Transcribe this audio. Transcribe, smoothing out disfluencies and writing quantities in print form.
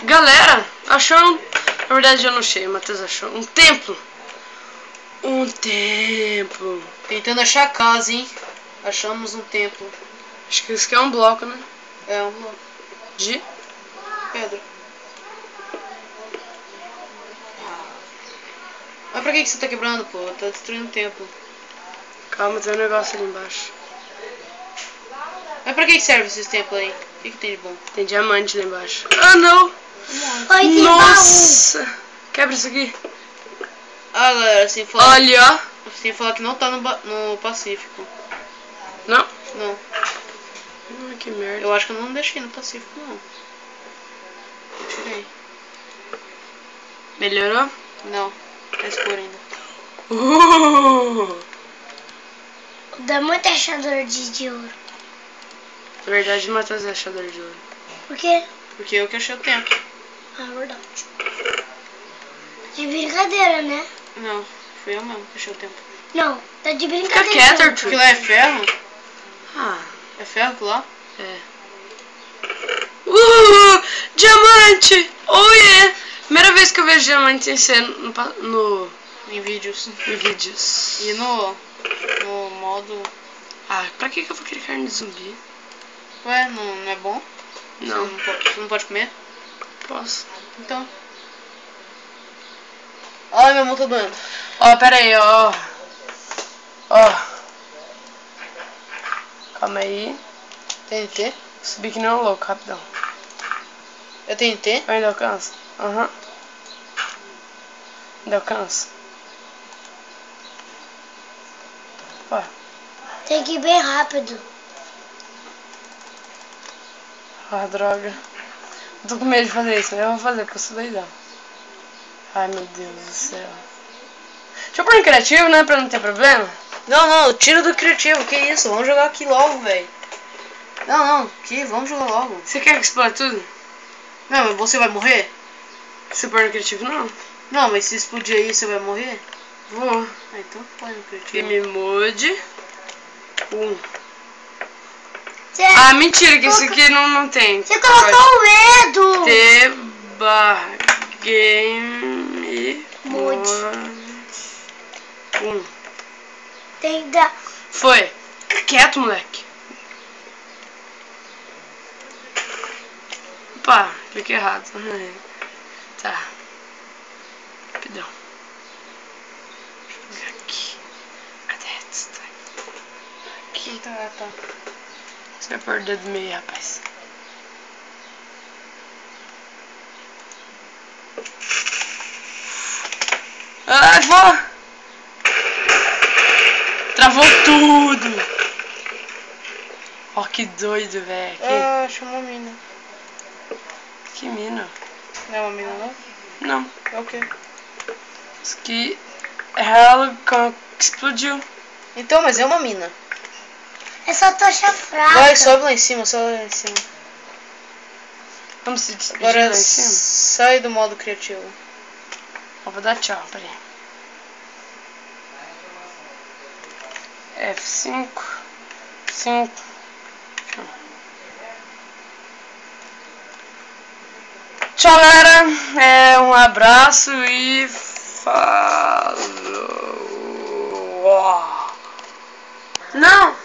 Galera, achou. Na verdade eu não achei, o Matheus achou. Um templo. Um templo. Tentando achar a casa, hein? Achamos um templo. Acho que isso aqui é um bloco, né? É um bloco De pedra. Mas pra que você tá quebrando, pô? Tá destruindo o templo. Calma, tem um negócio ali embaixo. Mas pra que serve esses templos aí? O que tem de bom? Tem diamante lá embaixo. Ah, não! Nossa! Quebra isso aqui. Ah, galera, sem falar... Olha! Sem falar que não tá no Pacífico. Não? Não. Que merda. Eu acho que eu não deixei no Pacífico, não. Eu tirei. Melhorou? Não. Tá escuro ainda. Dá muito achador de ouro. Na verdade, o Matheus é achador de ouro. Por quê? Porque eu que achei o templo. Ah, verdade. De brincadeira, né? Não, fui eu mesmo que achei o templo. Não, tá de Fica brincadeira. quieto, Arthur. Aquilo lá é ferro? Ah, É ferro aquilo lá? é. Diamante! Oh yeah! Primeira vez que eu vejo diamante em cena Em vídeos. em vídeos. E no modo... Ah, pra que eu vou querer carne de zumbi? Ué, não é bom? Não. Você não pode comer? Posso. Então. Ai, minha mão tá doendo. Ó, pera aí, ó. Ó. Calma aí. TNT? Subi que nem um louco, rapidão. É TNT? Eu ainda alcanço? Aham. Ainda alcanço? Ó. Tem que ir bem rápido. Ah, droga. Eu tô com medo de fazer isso, mas eu vou fazer, porque eu sou doidão. Ai, meu Deus do céu. Deixa eu pôr em criativo, né, pra não ter problema. Não, tira do criativo, que isso? Vamos jogar aqui logo, velho. Não, vamos jogar logo. Você quer que explode tudo? Não, mas você vai morrer? Se pôr no criativo, não. Não, mas se explodir aí, você vai morrer? Vou. Ah, então põe no criativo. Game Mode. Cê, Ah, mentira, que isso aqui não tem. você colocou o medo. Game Mode. Mode. Tem que dar. Foi. Fica quieto, moleque. Opa, cliquei errado. Tá. Rapidão. Deixa eu pegar aqui. Cadê? Aqui. Tá. Você vai pôr o dedo no meio, rapaz. Ai, vou! Travou tudo! Ó, que doido, velho. Ah, achei uma mina. Que mina? Não é uma mina, não? Não. É o quê? Isso aqui é ela que explodiu. Então, mas é uma mina. É só tocha fraca. Vai, sobe lá em cima, sobe lá em cima. Vamos se despedir Agora lá em cima? sai do modo criativo. Ó, vou dar tchau, peraí. F5. 5. Tchau, galera. Um abraço e falou. Não!